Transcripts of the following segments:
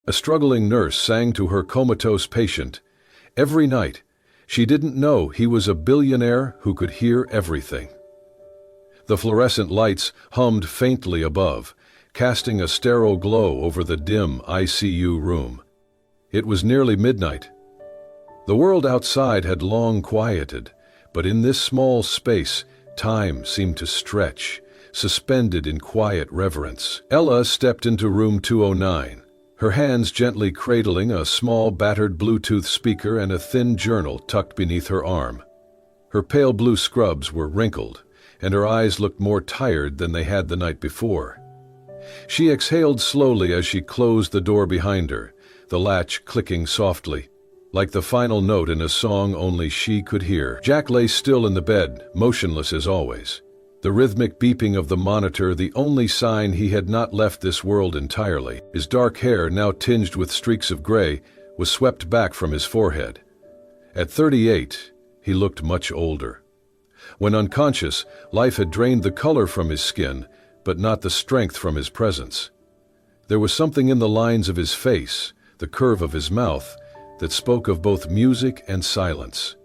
A struggling nurse sang to her comatose patient. Every night, she didn't know he was a billionaire who could hear everything. The fluorescent lights hummed faintly above, casting a sterile glow over the dim ICU room. It was nearly midnight. The world outside had long quieted, but in this small space, time seemed to stretch, suspended in quiet reverence. Ella stepped into room 209, her hands gently cradling a small battered Bluetooth speaker and a thin journal tucked beneath her arm. Her pale blue scrubs were wrinkled, and her eyes looked more tired than they had the night before. She exhaled slowly as she closed the door behind her, the latch clicking softly, like the final note in a song only she could hear. Jack lay still in the bed, motionless as always. The rhythmic beeping of the monitor, the only sign he had not left this world entirely. His dark hair, now tinged with streaks of gray, was swept back from his forehead. At 38, he looked much older. When unconscious, life had drained the color from his skin, but not the strength from his presence. There was something in the lines of his face, the curve of his mouth, that spoke of both music and silence.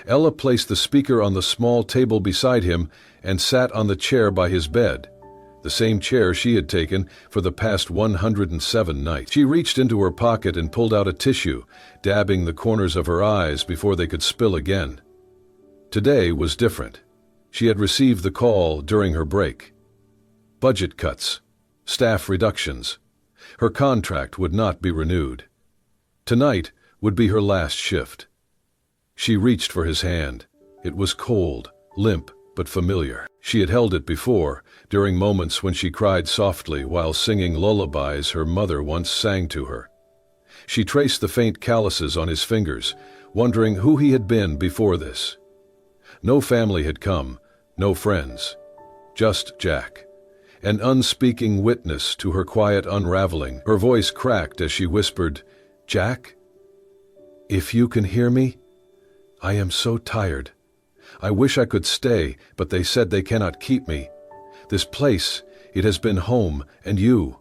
Ella placed the speaker on the small table beside him and sat on the chair by his bed, the same chair she had taken for the past 107 nights. She reached into her pocket and pulled out a tissue, dabbing the corners of her eyes before they could spill again. Today was different. She had received the call during her break. Budget cuts, staff reductions. Her contract would not be renewed. Tonight would be her last shift. She reached for his hand. It was cold, limp, but familiar. She had held it before, during moments when she cried softly while singing lullabies her mother once sang to her. She traced the faint calluses on his fingers, wondering who he had been before this. No family had come, no friends. Just Jack, an unspeaking witness to her quiet unraveling. Her voice cracked as she whispered, "Jack, if you can hear me, I am so tired. I wish I could stay, but they said they cannot keep me. This place, it has been home, and you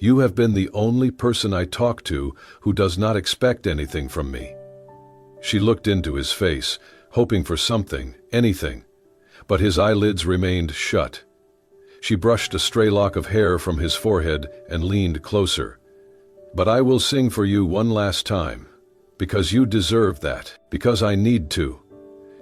have been the only person I talk to who does not expect anything from me." She looked into his face, hoping for something, anything, but his eyelids remained shut. She brushed a stray lock of hair from his forehead and leaned closer. "But I will sing for you one last time, because you deserve that, because I need to."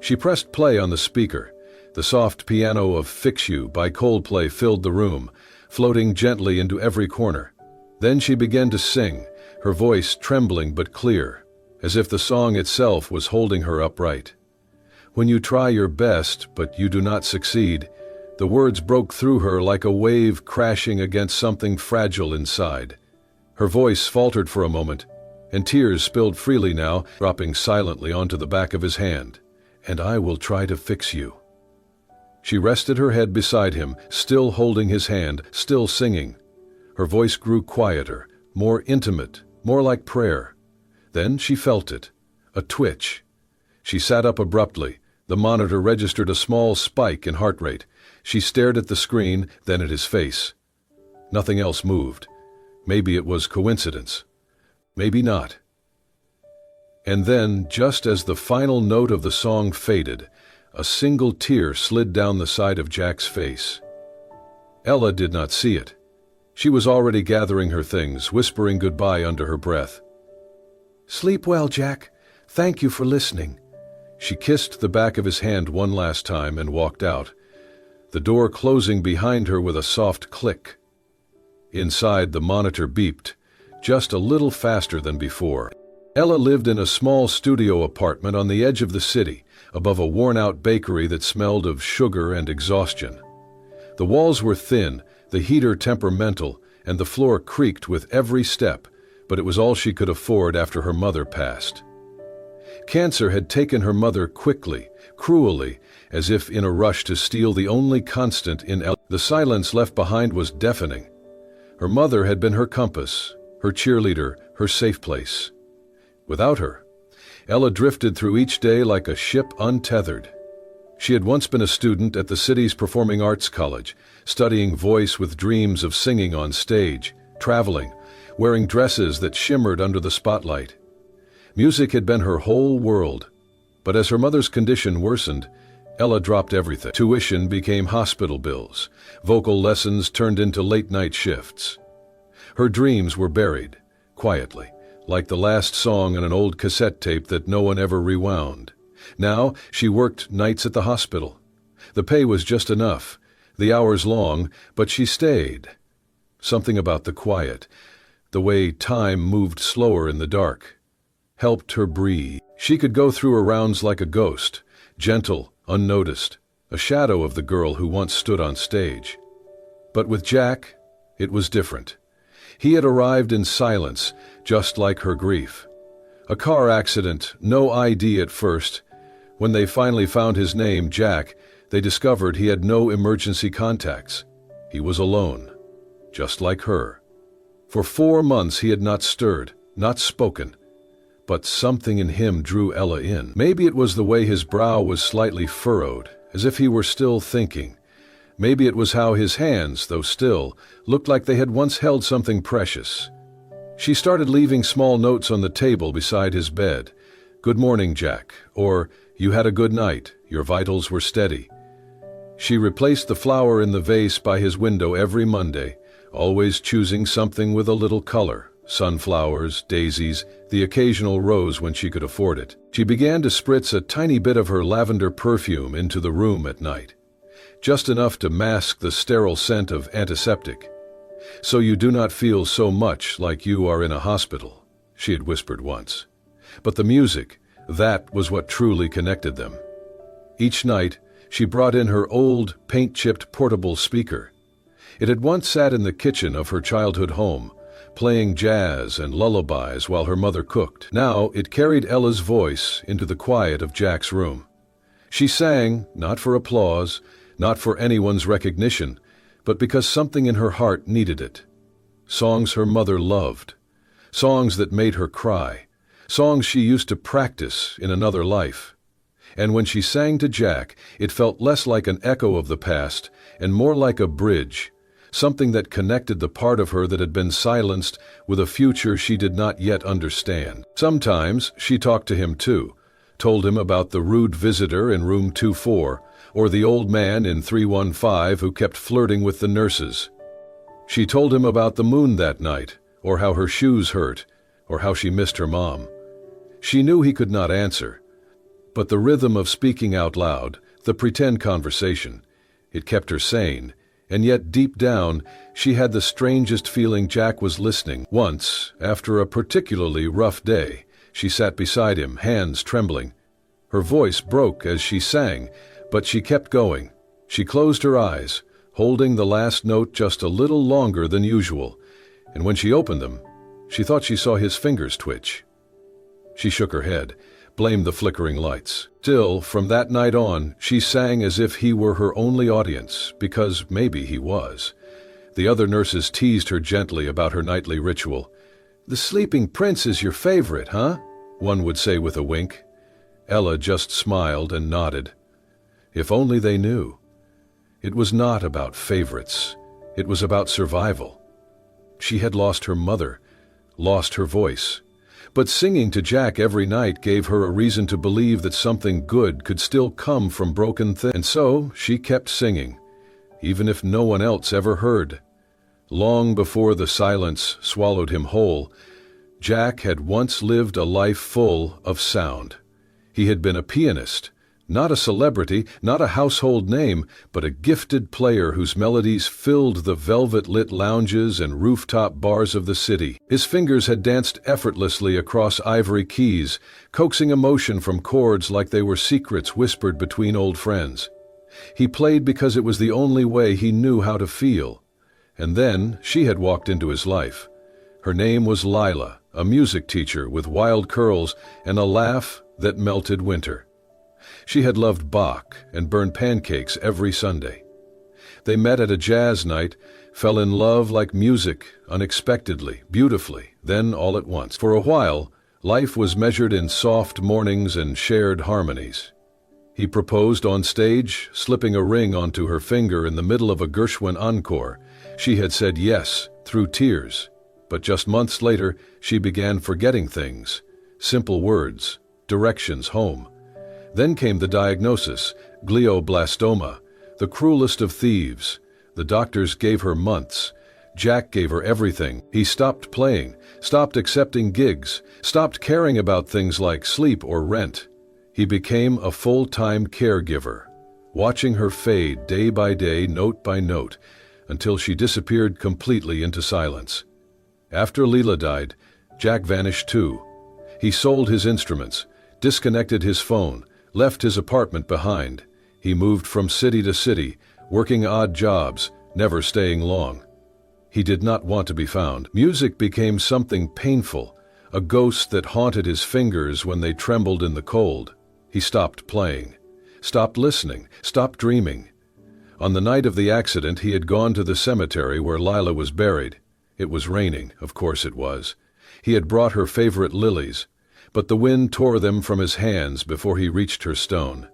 She pressed play on the speaker. The soft piano of Fix You by Coldplay filled the room, floating gently into every corner. Then she began to sing, her voice trembling but clear, as if the song itself was holding her upright. When you try your best, but you do not succeed, the words broke through her like a wave crashing against something fragile inside. Her voice faltered for a moment, and tears spilled freely now, dropping silently onto the back of his hand. "And I will try to fix you." She rested her head beside him, still holding his hand, still singing. Her voice grew quieter, more intimate, more like prayer. Then she felt it, a twitch. She sat up abruptly. The monitor registered a small spike in heart rate. She stared at the screen, then at his face. Nothing else moved. Maybe it was coincidence. Maybe not. And then, just as the final note of the song faded, a single tear slid down the side of Jack's face. Ella did not see it. She was already gathering her things, whispering goodbye under her breath. "Sleep well, Jack. Thank you for listening." She kissed the back of his hand one last time and walked out, the door closing behind her with a soft click. Inside, the monitor beeped, just a little faster than before. Ella lived in a small studio apartment on the edge of the city, above a worn-out bakery that smelled of sugar and exhaustion. The walls were thin, the heater temperamental, and the floor creaked with every step, but it was all she could afford after her mother passed. Cancer had taken her mother quickly, cruelly, as if in a rush to steal the only constant in Ella. The silence left behind was deafening. Her mother had been her compass, her cheerleader, her safe place. Without her, Ella drifted through each day like a ship untethered. She had once been a student at the city's performing arts college, studying voice with dreams of singing on stage, traveling, wearing dresses that shimmered under the spotlight. Music had been her whole world, but as her mother's condition worsened, Ella dropped everything. Tuition became hospital bills. Vocal lessons turned into late-night shifts. Her dreams were buried, quietly, like the last song on an old cassette tape that no one ever rewound. Now, she worked nights at the hospital. The pay was just enough, the hours long, but she stayed. Something about the quiet, the way time moved slower in the dark, helped her breathe. She could go through her rounds like a ghost, gentle, unnoticed, a shadow of the girl who once stood on stage. But with Jack, it was different. He had arrived in silence, just like her grief. A car accident, no ID at first. When they finally found his name, Jack, they discovered he had no emergency contacts. He was alone, just like her. For 4 months he had not stirred, not spoken. But something in him drew Ella in. Maybe it was the way his brow was slightly furrowed, as if he were still thinking. Maybe it was how his hands, though still, looked like they had once held something precious. She started leaving small notes on the table beside his bed. "Good morning, Jack," or "You had a good night, your vitals were steady." She replaced the flower in the vase by his window every Monday, always choosing something with a little color. Sunflowers, daisies, the occasional rose when she could afford it. She began to spritz a tiny bit of her lavender perfume into the room at night, just enough to mask the sterile scent of antiseptic. "So you do not feel so much like you are in a hospital," she had whispered once. But the music, that was what truly connected them. Each night, she brought in her old, paint-chipped portable speaker. It had once sat in the kitchen of her childhood home, playing jazz and lullabies while her mother cooked. Now it carried Ella's voice into the quiet of Jack's room. She sang, not for applause, not for anyone's recognition, but because something in her heart needed it. Songs her mother loved, songs that made her cry, songs she used to practice in another life. And when she sang to Jack, it felt less like an echo of the past and more like a bridge, something that connected the part of her that had been silenced with a future she did not yet understand. Sometimes she talked to him too, told him about the rude visitor in room 24, or the old man in 315 who kept flirting with the nurses. She told him about the moon that night, or how her shoes hurt, or how she missed her mom. She knew he could not answer, but the rhythm of speaking out loud, the pretend conversation, it kept her sane. And yet deep down, she had the strangest feeling Jack was listening. Once, after a particularly rough day, she sat beside him, hands trembling. Her voice broke as she sang, but she kept going. She closed her eyes, holding the last note just a little longer than usual, and when she opened them, she thought she saw his fingers twitch. She shook her head, blamed the flickering lights. Still, from that night on, she sang as if he were her only audience, because maybe he was. The other nurses teased her gently about her nightly ritual. "The sleeping prince is your favorite, huh?" one would say with a wink. Ella just smiled and nodded. If only they knew. It was not about favorites. It was about survival. She had lost her mother, lost her voice. But singing to Jack every night gave her a reason to believe that something good could still come from broken things. And so she kept singing, even if no one else ever heard. Long before the silence swallowed him whole, Jack had once lived a life full of sound. He had been a pianist, not a celebrity, not a household name, but a gifted player whose melodies filled the velvet-lit lounges and rooftop bars of the city. His fingers had danced effortlessly across ivory keys, coaxing emotion from chords like they were secrets whispered between old friends. He played because it was the only way he knew how to feel. And then she had walked into his life. Her name was Lila, a music teacher with wild curls and a laugh that melted winter. She had loved Bach and burned pancakes every Sunday. They met at a jazz night, fell in love like music, unexpectedly, beautifully, then all at once. For a while, life was measured in soft mornings and shared harmonies. He proposed on stage, slipping a ring onto her finger in the middle of a Gershwin encore. She had said yes, through tears. But just months later, she began forgetting things. Simple words, directions home. Then came the diagnosis, glioblastoma, the cruelest of thieves. The doctors gave her months. Jack gave her everything. He stopped playing, stopped accepting gigs, stopped caring about things like sleep or rent. He became a full-time caregiver, watching her fade day by day, note by note, until she disappeared completely into silence. After Leela died, Jack vanished too. He sold his instruments, disconnected his phone, left his apartment behind. He moved from city to city, working odd jobs, never staying long. He did not want to be found. Music became something painful, a ghost that haunted his fingers when they trembled in the cold. He stopped playing, stopped listening, stopped dreaming. On the night of the accident, he had gone to the cemetery where Lila was buried. It was raining, of course it was. He had brought her favorite lilies, but the wind tore them from his hands before he reached her stone.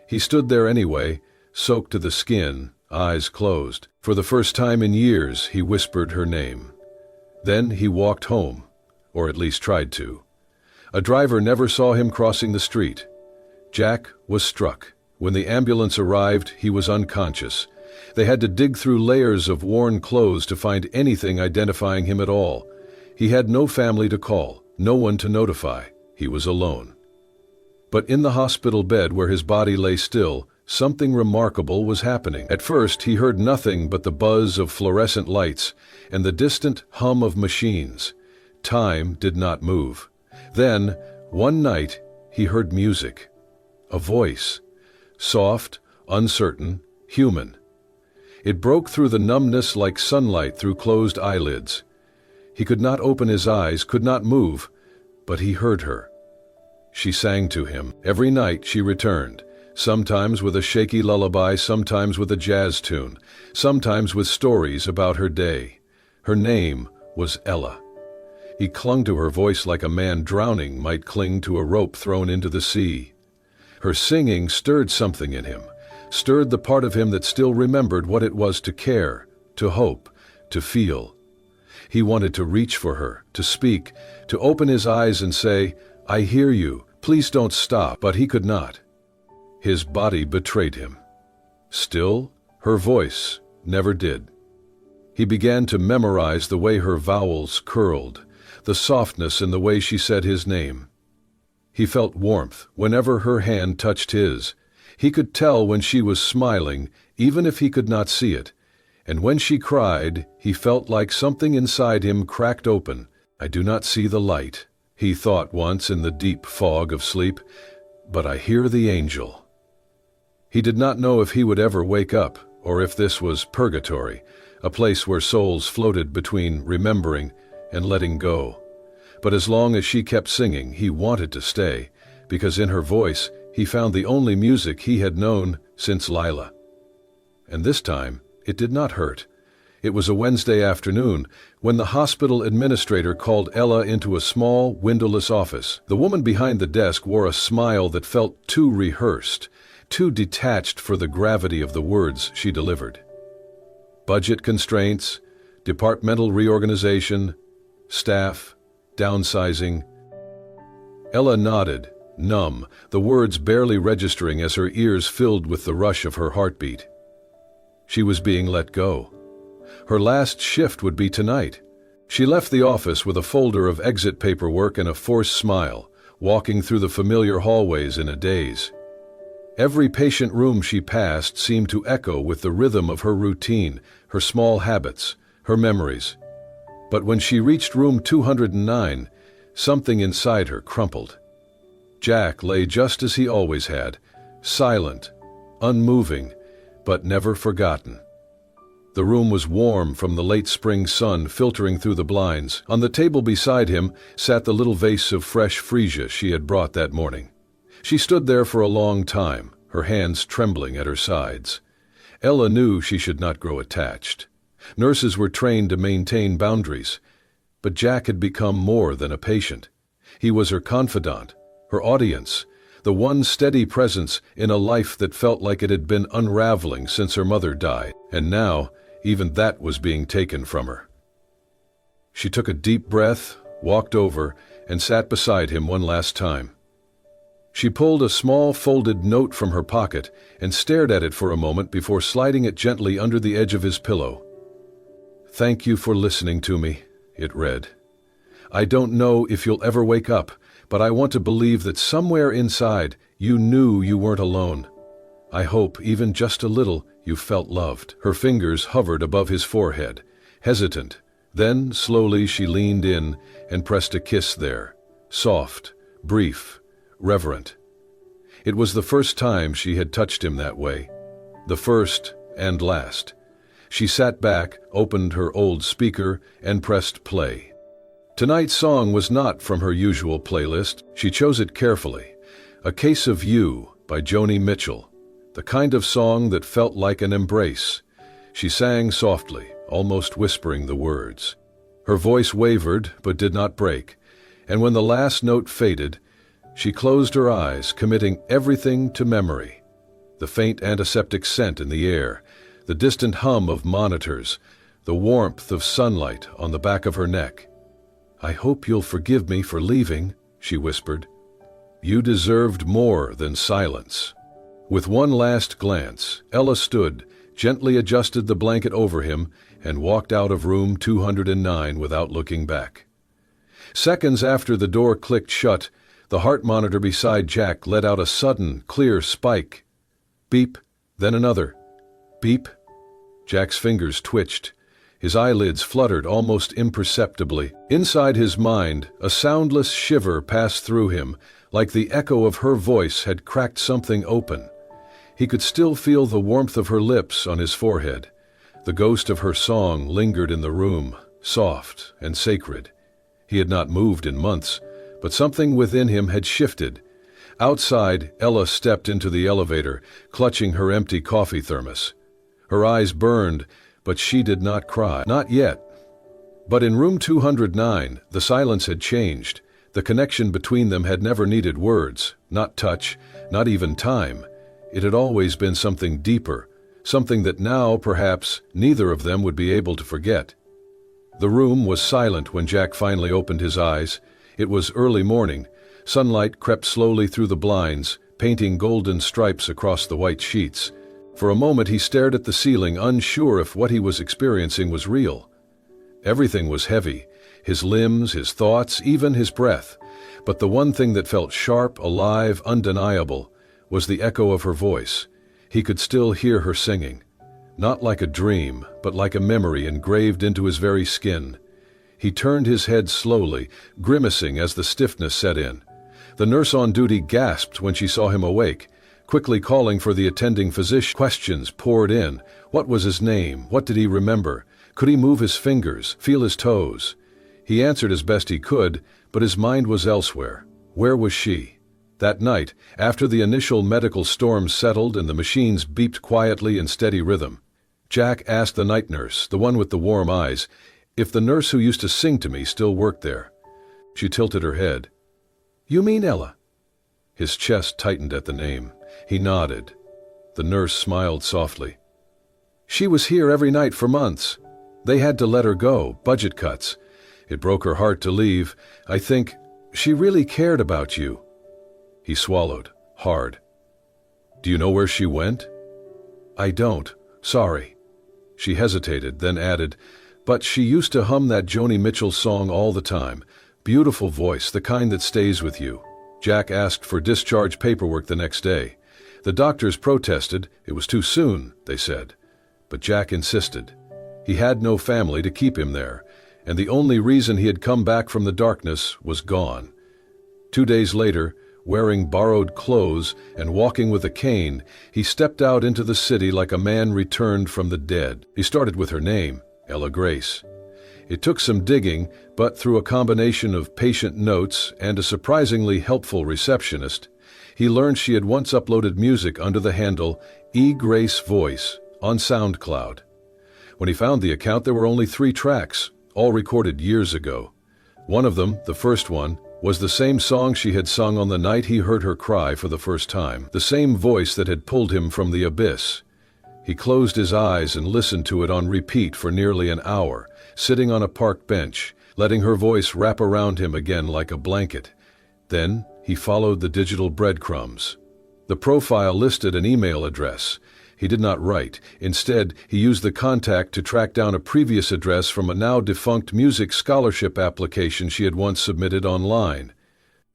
He stood there anyway, soaked to the skin, eyes closed. For the first time in years, he whispered her name. Then he walked home, or at least tried to. A driver never saw him crossing the street. Jack was struck. When the ambulance arrived, he was unconscious. They had to dig through layers of worn clothes to find anything identifying him at all. He had no family to call, no one to notify. He was alone. But in the hospital bed where his body lay still, something remarkable was happening. At first, he heard nothing but the buzz of fluorescent lights and the distant hum of machines. Time did not move. Then, one night, he heard music. A voice. Soft, uncertain, human. It broke through the numbness like sunlight through closed eyelids. He could not open his eyes, could not move, but he heard her. She sang to him. Every night she returned, sometimes with a shaky lullaby, sometimes with a jazz tune, sometimes with stories about her day. Her name was Ella. He clung to her voice like a man drowning might cling to a rope thrown into the sea. Her singing stirred something in him, stirred the part of him that still remembered what it was to care, to hope, to feel. He wanted to reach for her, to speak, to open his eyes and say, "I hear you, please don't stop," but he could not. His body betrayed him. Still, her voice never did. He began to memorize the way her vowels curled, the softness in the way she said his name. He felt warmth whenever her hand touched his. He could tell when she was smiling, even if he could not see it. And when she cried, he felt like something inside him cracked open. "I do not see the light," he thought once in the deep fog of sleep, "but I hear the angel." He did not know if he would ever wake up, or if this was purgatory, a place where souls floated between remembering and letting go. But as long as she kept singing, he wanted to stay, because in her voice he found the only music he had known since Lila. And this time, it did not hurt. It was a Wednesday afternoon when the hospital administrator called Ella into a small, windowless office. The woman behind the desk wore a smile that felt too rehearsed, too detached for the gravity of the words she delivered. Budget constraints, departmental reorganization, staff, downsizing. Ella nodded, numb, the words barely registering as her ears filled with the rush of her heartbeat. She was being let go. Her last shift would be tonight. She left the office with a folder of exit paperwork and a forced smile, walking through the familiar hallways in a daze. Every patient room she passed seemed to echo with the rhythm of her routine, her small habits, her memories. But when she reached room 209, something inside her crumpled. Jack lay just as he always had, silent, unmoving, but never forgotten. The room was warm from the late spring sun filtering through the blinds. On the table beside him sat the little vase of fresh freesia she had brought that morning. She stood there for a long time, her hands trembling at her sides. Ella knew she should not grow attached. Nurses were trained to maintain boundaries. But Jack had become more than a patient. He was her confidant, her audience, the one steady presence in a life that felt like it had been unraveling since her mother died. And now, even that was being taken from her. She took a deep breath, walked over, and sat beside him one last time. She pulled a small folded note from her pocket and stared at it for a moment before sliding it gently under the edge of his pillow. "Thank you for listening to me," it read. "I don't know if you'll ever wake up, but I want to believe that somewhere inside you knew you weren't alone. I hope, even just a little, you felt loved." Her fingers hovered above his forehead, hesitant. Then, slowly, she leaned in and pressed a kiss there, soft, brief, reverent. It was the first time she had touched him that way, the first and last. She sat back, opened her old speaker, and pressed play. Tonight's song was not from her usual playlist. She chose it carefully. A Case of You by Joni Mitchell, the kind of song that felt like an embrace. She sang softly, almost whispering the words. Her voice wavered but did not break, and when the last note faded, she closed her eyes, committing everything to memory. The faint antiseptic scent in the air, the distant hum of monitors, the warmth of sunlight on the back of her neck. "I hope you'll forgive me for leaving," she whispered. "You deserved more than silence." With one last glance, Ella stood, gently adjusted the blanket over him, and walked out of room 209 without looking back. Seconds after the door clicked shut, the heart monitor beside Jack let out a sudden, clear spike. Beep, then another. Beep. Jack's fingers twitched. His eyelids fluttered almost imperceptibly. Inside his mind, a soundless shiver passed through him, like the echo of her voice had cracked something open. He could still feel the warmth of her lips on his forehead. The ghost of her song lingered in the room, soft and sacred. He had not moved in months, but something within him had shifted. Outside, Ella stepped into the elevator, clutching her empty coffee thermos. Her eyes burned, but she did not cry. Not yet. But in room 209, the silence had changed. The connection between them had never needed words, not touch, not even time. It had always been something deeper, something that now, perhaps, neither of them would be able to forget. The room was silent when Jack finally opened his eyes. It was early morning. Sunlight crept slowly through the blinds, painting golden stripes across the white sheets. For a moment he stared at the ceiling, unsure if what he was experiencing was real. Everything was heavy, his limbs, his thoughts, even his breath. But the one thing that felt sharp, alive, undeniable, was the echo of her voice. He could still hear her singing. Not like a dream, but like a memory engraved into his very skin. He turned his head slowly, grimacing as the stiffness set in. The nurse on duty gasped when she saw him awake, quickly calling for the attending physician. Questions poured in. What was his name? What did he remember? Could he move his fingers, feel his toes? He answered as best he could, but his mind was elsewhere. Where was she? That night, after the initial medical storm settled and the machines beeped quietly in steady rhythm, Jack asked the night nurse, the one with the warm eyes, if the nurse who used to sing to me still worked there. She tilted her head. "You mean Ella?" His chest tightened at the name. He nodded. The nurse smiled softly. "She was here every night for months. They had to let her go, budget cuts. It broke her heart to leave. I think she really cared about you." He swallowed, hard. "Do you know where she went?" "I don't. Sorry." She hesitated, then added, "But she used to hum that Joni Mitchell song all the time. Beautiful voice, the kind that stays with you." Jack asked for discharge paperwork the next day. The doctors protested. It was too soon, they said. But Jack insisted. He had no family to keep him there, and the only reason he had come back from the darkness was gone. 2 days later, wearing borrowed clothes and walking with a cane, he stepped out into the city like a man returned from the dead. He started with her name, Ella Grace. It took some digging, but through a combination of patient notes and a surprisingly helpful receptionist, he learned she had once uploaded music under the handle E. Grace Voice on SoundCloud. When he found the account, there were only 3 tracks, all recorded years ago. One of them, the first one, was the same song she had sung on the night he heard her cry for the first time, the same voice that had pulled him from the abyss. He closed his eyes and listened to it on repeat for nearly an hour, sitting on a park bench, letting her voice wrap around him again like a blanket. Then he followed the digital breadcrumbs. The profile listed an email address. He did not write. Instead, he used the contact to track down a previous address from a now-defunct music scholarship application she had once submitted online.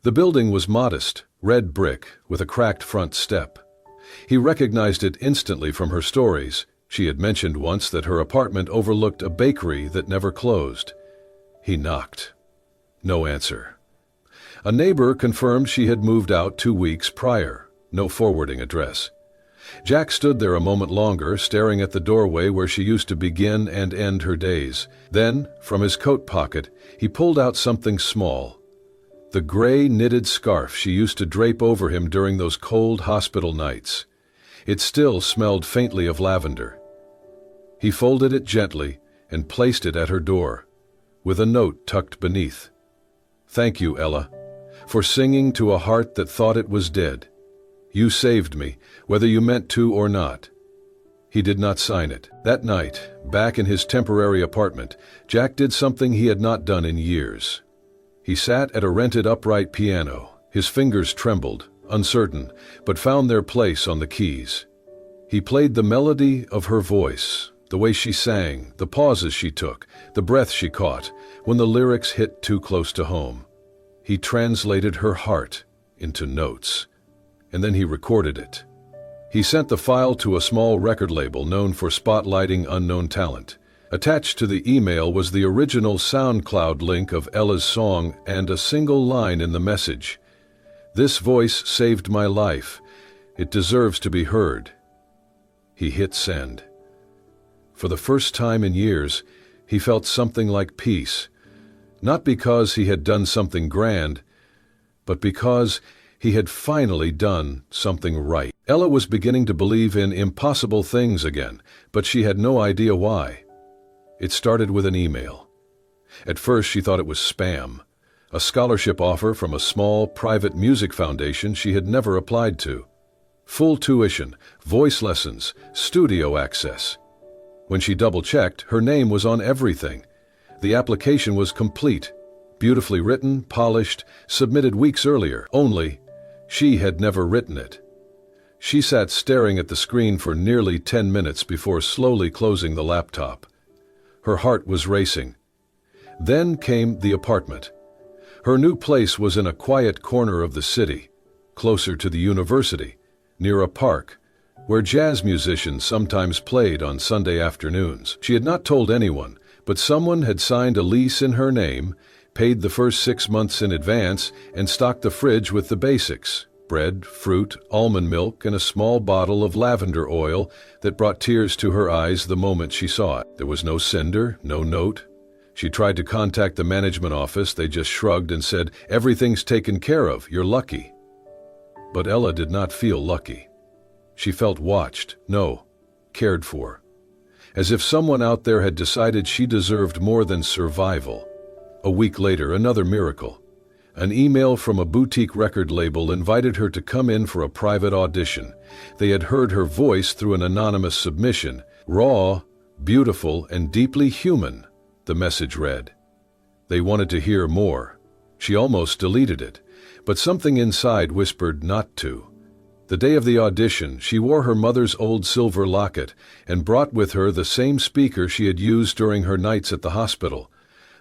The building was modest, red brick, with a cracked front step. He recognized it instantly from her stories. She had mentioned once that her apartment overlooked a bakery that never closed. He knocked. No answer. A neighbor confirmed she had moved out 2 weeks prior. No forwarding address. Jack stood there a moment longer, staring at the doorway where she used to begin and end her days. Then, from his coat pocket, he pulled out something small. The gray knitted scarf she used to drape over him during those cold hospital nights. It still smelled faintly of lavender. He folded it gently and placed it at her door, with a note tucked beneath. "Thank you, Ella, for singing to a heart that thought it was dead. You saved me, whether you meant to or not." He did not sign it. That night, back in his temporary apartment, Jack did something he had not done in years. He sat at a rented upright piano. His fingers trembled, uncertain, but found their place on the keys. He played the melody of her voice, the way she sang, the pauses she took, the breath she caught, when the lyrics hit too close to home. He translated her heart into notes, and then he recorded it. He sent the file to a small record label known for spotlighting unknown talent. Attached to the email was the original SoundCloud link of Ella's song and a single line in the message. "This voice saved my life. It deserves to be heard." He hit send. For the first time in years, he felt something like peace. Not because he had done something grand, but because he had finally done something right. Ella was beginning to believe in impossible things again, but she had no idea why. It started with an email. At first she thought it was spam, a scholarship offer from a small, private music foundation she had never applied to. Full tuition, voice lessons, studio access. When she double-checked, her name was on everything. The application was complete, beautifully written, polished, submitted weeks earlier, only she had never written it. She sat staring at the screen for nearly 10 minutes before slowly closing the laptop. Her heart was racing. Then came the apartment. Her new place was in a quiet corner of the city, closer to the university, near a park, where jazz musicians sometimes played on Sunday afternoons. She had not told anyone, but someone had signed a lease in her name, paid the first 6 months in advance, and stocked the fridge with the basics: bread, fruit, almond milk, and a small bottle of lavender oil that brought tears to her eyes the moment she saw it. There was no sender, no note. She tried to contact the management office. They just shrugged and said, "Everything's taken care of, you're lucky." But Ella did not feel lucky. She felt watched, no, cared for. As if someone out there had decided she deserved more than survival. A week later, another miracle. An email from a boutique record label invited her to come in for a private audition. They had heard her voice through an anonymous submission. "Raw, beautiful, and deeply human," the message read. They wanted to hear more. She almost deleted it, but something inside whispered not to. The day of the audition, she wore her mother's old silver locket and brought with her the same speaker she had used during her nights at the hospital.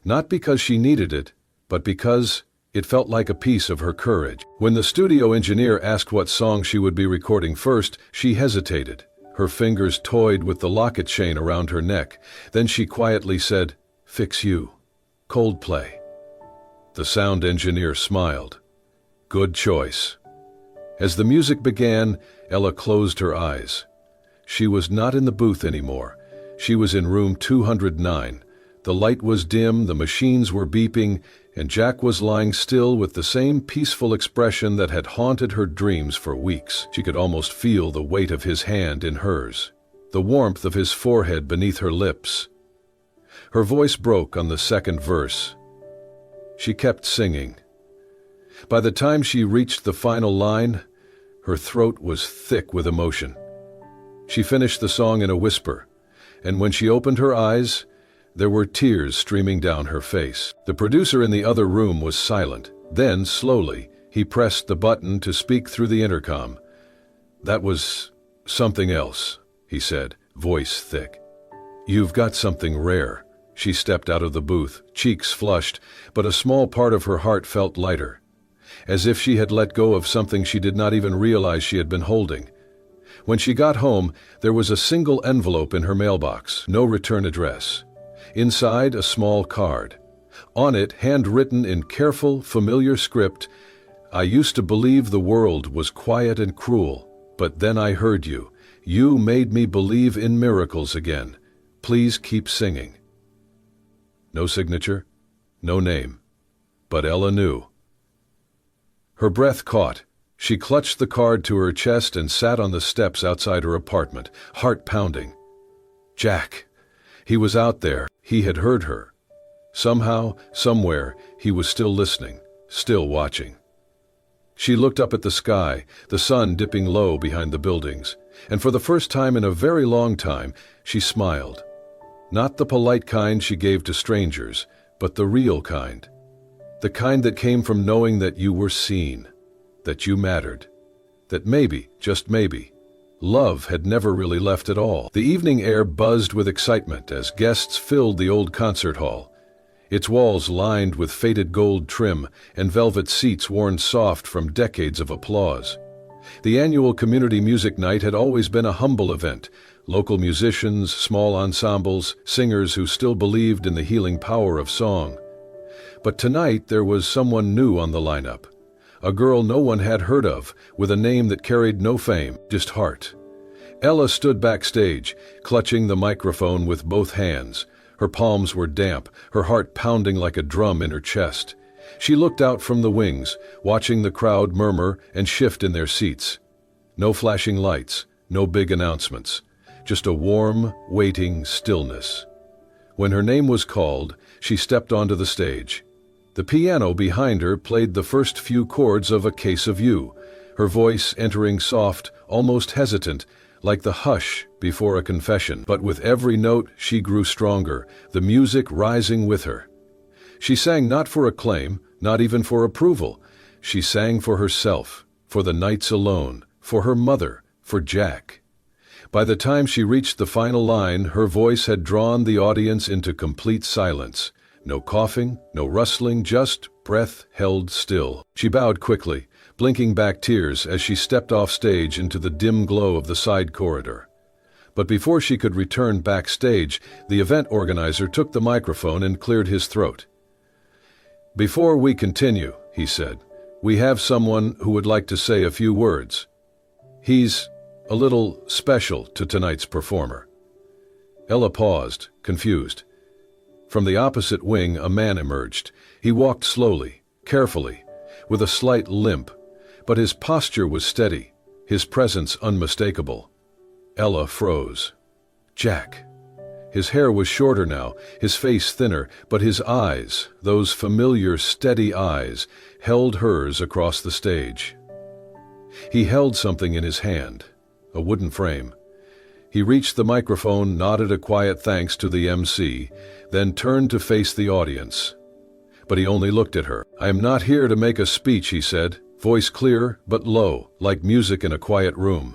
Not because she needed it, but because it felt like a piece of her courage. When the studio engineer asked what song she would be recording first, she hesitated. Her fingers toyed with the locket chain around her neck. Then she quietly said, "Fix You, Coldplay." The sound engineer smiled. "Good choice." As the music began, Ella closed her eyes. She was not in the booth anymore. She was in room 209. The light was dim, the machines were beeping, and Jack was lying still with the same peaceful expression that had haunted her dreams for weeks. She could almost feel the weight of his hand in hers, the warmth of his forehead beneath her lips. Her voice broke on the second verse. She kept singing. By the time she reached the final line, her throat was thick with emotion. She finished the song in a whisper, and when she opened her eyes, There were tears streaming down her face. The producer in the other room was silent. Then, slowly, he pressed the button to speak through the intercom. "That was something else," he said, voice thick. "You've got something rare." She stepped out of the booth, cheeks flushed, but a small part of her heart felt lighter, as if she had let go of something she did not even realize she had been holding. When she got home, there was a single envelope in her mailbox, no return address. Inside, a small card. On it, handwritten in careful, familiar script, "I used to believe the world was quiet and cruel, but then I heard you. You made me believe in miracles again. Please keep singing." No signature, no name. But Ella knew. Her breath caught. She clutched the card to her chest and sat on the steps outside her apartment, heart pounding. Jack. He was out there. He had heard her. Somehow, somewhere, he was still listening, still watching. She looked up at the sky, the sun dipping low behind the buildings, and for the first time in a very long time, she smiled. Not the polite kind she gave to strangers, but the real kind. The kind that came from knowing that you were seen, that you mattered, that maybe, just maybe, love had never really left at all. The evening air buzzed with excitement as guests filled the old concert hall, its walls lined with faded gold trim and velvet seats worn soft from decades of applause. The annual community music night had always been a humble event. Local musicians, small ensembles, singers who still believed in the healing power of song. But tonight there was someone new on the lineup. A girl no one had heard of, with a name that carried no fame, just heart. Ella stood backstage, clutching the microphone with both hands. Her palms were damp, her heart pounding like a drum in her chest. She looked out from the wings, watching the crowd murmur and shift in their seats. No flashing lights, no big announcements. Just a warm, waiting stillness. When her name was called, she stepped onto the stage. The piano behind her played the first few chords of A Case of You, her voice entering soft, almost hesitant, like the hush before a confession. But with every note, she grew stronger, the music rising with her. She sang not for acclaim, not even for approval. She sang for herself, for the nights alone, for her mother, for Jack. By the time she reached the final line, her voice had drawn the audience into complete silence. No coughing, no rustling, just breath held still. She bowed quickly, blinking back tears as she stepped off stage into the dim glow of the side corridor. But before she could return backstage, the event organizer took the microphone and cleared his throat. "Before we continue," he said, "we have someone who would like to say a few words. He's a little special to tonight's performer." Ella paused, confused. From the opposite wing, a man emerged. He walked slowly, carefully, with a slight limp, but his posture was steady, his presence unmistakable. Ella froze. Jack. His hair was shorter now, his face thinner, but his eyes, those familiar, steady eyes, held hers across the stage. He held something in his hand, a wooden frame. He reached the microphone, nodded a quiet thanks to the MC, then turned to face the audience. But he only looked at her. "I am not here to make a speech," he said, voice clear but low, like music in a quiet room.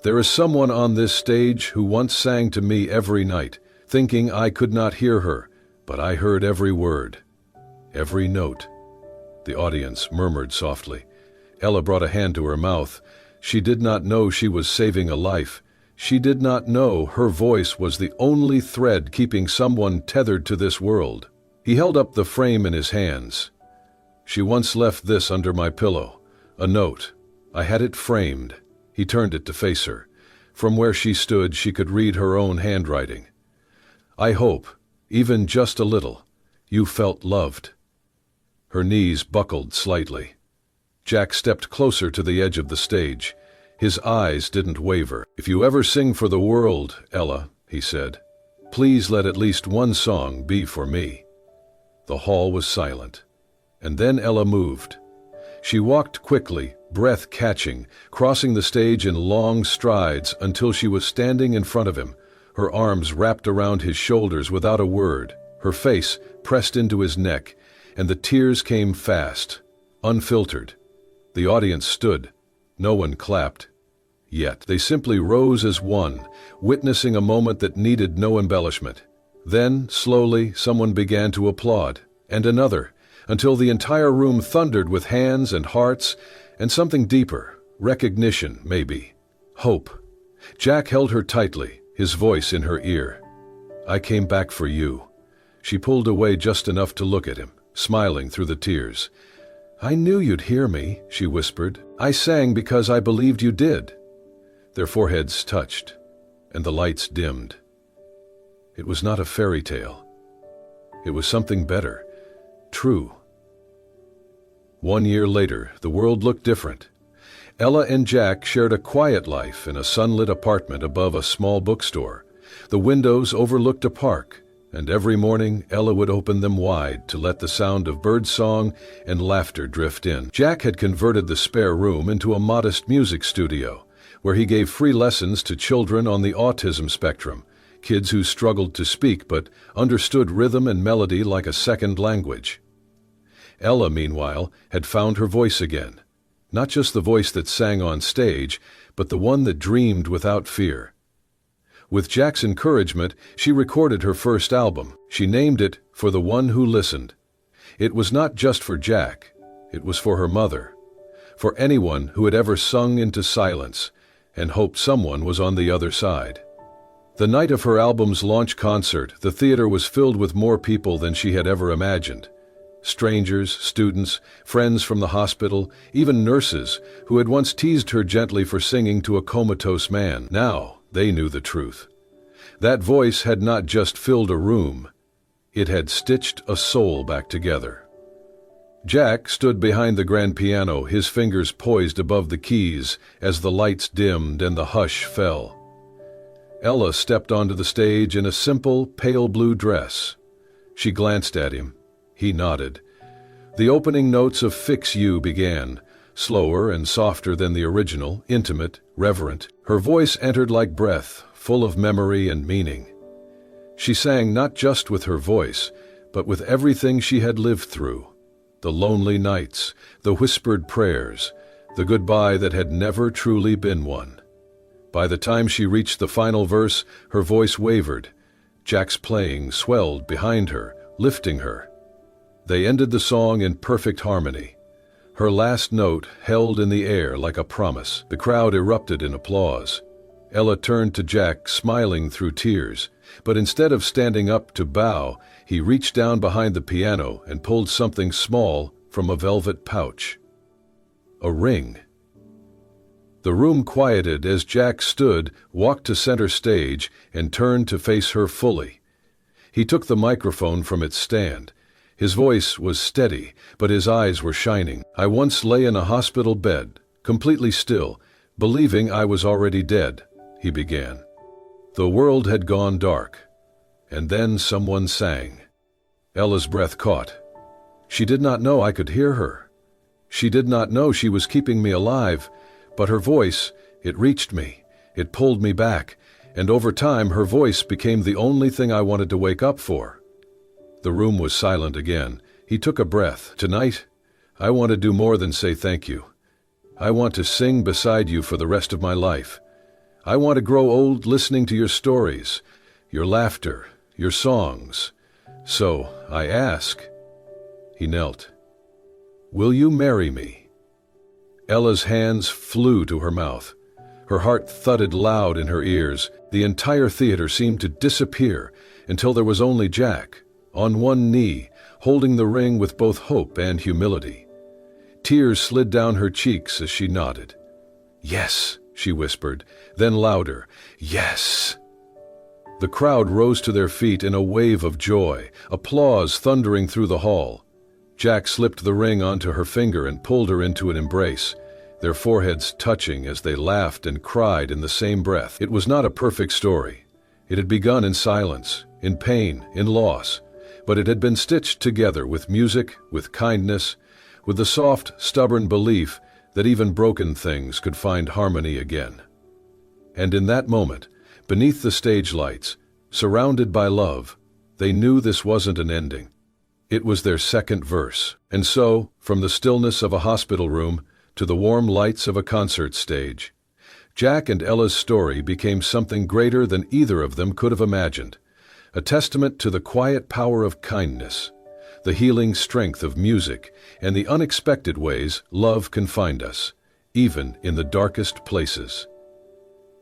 "There is someone on this stage who once sang to me every night, thinking I could not hear her, but I heard every word, every note." The audience murmured softly. Ella brought a hand to her mouth. She did not know she was saving a life. She did not know her voice was the only thread keeping someone tethered to this world. He held up the frame in his hands. "She once left this under my pillow, a note. I had it framed." He turned it to face her. From where she stood, she could read her own handwriting. "I hope, even just a little, you felt loved." Her knees buckled slightly. Jack stepped closer to the edge of the stage. His eyes didn't waver. "If you ever sing for the world, Ella," he said, "please let at least one song be for me." The hall was silent. And then Ella moved. She walked quickly, breath catching, crossing the stage in long strides until she was standing in front of him, her arms wrapped around his shoulders without a word, her face pressed into his neck, and the tears came fast, unfiltered. The audience stood. No one clapped. Yet they simply rose as one, witnessing a moment that needed no embellishment. Then, slowly, someone began to applaud, and another, until the entire room thundered with hands and hearts, and something deeper, recognition, maybe, hope. Jack held her tightly, his voice in her ear. "I came back for you." She pulled away just enough to look at him, smiling through the tears. "I knew you'd hear me," she whispered. "I sang because I believed you did." Their foreheads touched, and the lights dimmed. It was not a fairy tale. It was something better, true. 1 year later, the world looked different. Ella and Jack shared a quiet life in a sunlit apartment above a small bookstore. The windows overlooked a park, and every morning Ella would open them wide to let the sound of birdsong and laughter drift in. Jack had converted the spare room into a modest music studio, where he gave free lessons to children on the autism spectrum, kids who struggled to speak but understood rhythm and melody like a second language. Ella, meanwhile, had found her voice again. Not just the voice that sang on stage, but the one that dreamed without fear. With Jack's encouragement, she recorded her first album. She named it For the One Who Listened. It was not just for Jack. It was for her mother. For anyone who had ever sung into silence and hoped someone was on the other side. The night of her album's launch concert, the theater was filled with more people than she had ever imagined. Strangers, students, friends from the hospital, even nurses who had once teased her gently for singing to a comatose man. Now they knew the truth. That voice had not just filled a room. It had stitched a soul back together. Jack stood behind the grand piano, his fingers poised above the keys as the lights dimmed and the hush fell. Ella stepped onto the stage in a simple, pale blue dress. She glanced at him. He nodded. The opening notes of Fix You began, slower and softer than the original, intimate, reverent. Her voice entered like breath, full of memory and meaning. She sang not just with her voice, but with everything she had lived through. The lonely nights, the whispered prayers, the goodbye that had never truly been one. By the time she reached the final verse, her voice wavered. Jack's playing swelled behind her, lifting her. They ended the song in perfect harmony. Her last note held in the air like a promise. The crowd erupted in applause. Ella turned to Jack, smiling through tears, but instead of standing up to bow, he reached down behind the piano and pulled something small from a velvet pouch. A ring. The room quieted as Jack stood, walked to center stage, and turned to face her fully. He took the microphone from its stand. His voice was steady, but his eyes were shining. "I once lay in a hospital bed, completely still, believing I was already dead," he began. The world had gone dark, and then someone sang. Ella's breath caught. She did not know I could hear her. She did not know she was keeping me alive, but her voice, it reached me, it pulled me back, and over time her voice became the only thing I wanted to wake up for. The room was silent again. He took a breath. "Tonight, I want to do more than say thank you. I want to sing beside you for the rest of my life. I want to grow old listening to your stories, your laughter, your songs. So, I ask," he knelt, "will you marry me?" Ella's hands flew to her mouth. Her heart thudded loud in her ears. The entire theater seemed to disappear until there was only Jack, on one knee, holding the ring with both hope and humility. Tears slid down her cheeks as she nodded. "Yes," she whispered, then louder, "Yes." The crowd rose to their feet in a wave of joy, applause thundering through the hall. Jack slipped the ring onto her finger and pulled her into an embrace, their foreheads touching as they laughed and cried in the same breath. It was not a perfect story. It had begun in silence, in pain, in loss, but it had been stitched together with music, with kindness, with the soft, stubborn belief that even broken things could find harmony again. And in that moment, beneath the stage lights, surrounded by love, they knew this wasn't an ending. It was their second verse. And so, from the stillness of a hospital room to the warm lights of a concert stage, Jack and Ella's story became something greater than either of them could have imagined, a testament to the quiet power of kindness, the healing strength of music, and the unexpected ways love can find us, even in the darkest places.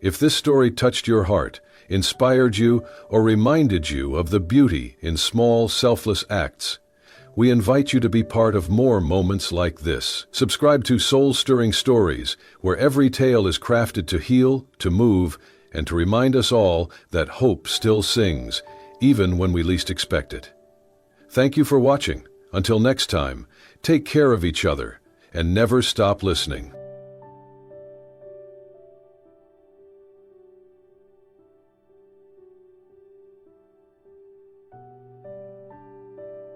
If this story touched your heart, inspired you, or reminded you of the beauty in small, selfless acts, we invite you to be part of more moments like this. Subscribe to Soul-Stirring Stories, where every tale is crafted to heal, to move, and to remind us all that hope still sings, even when we least expect it. Thank you for watching. Until next time, take care of each other and never stop listening.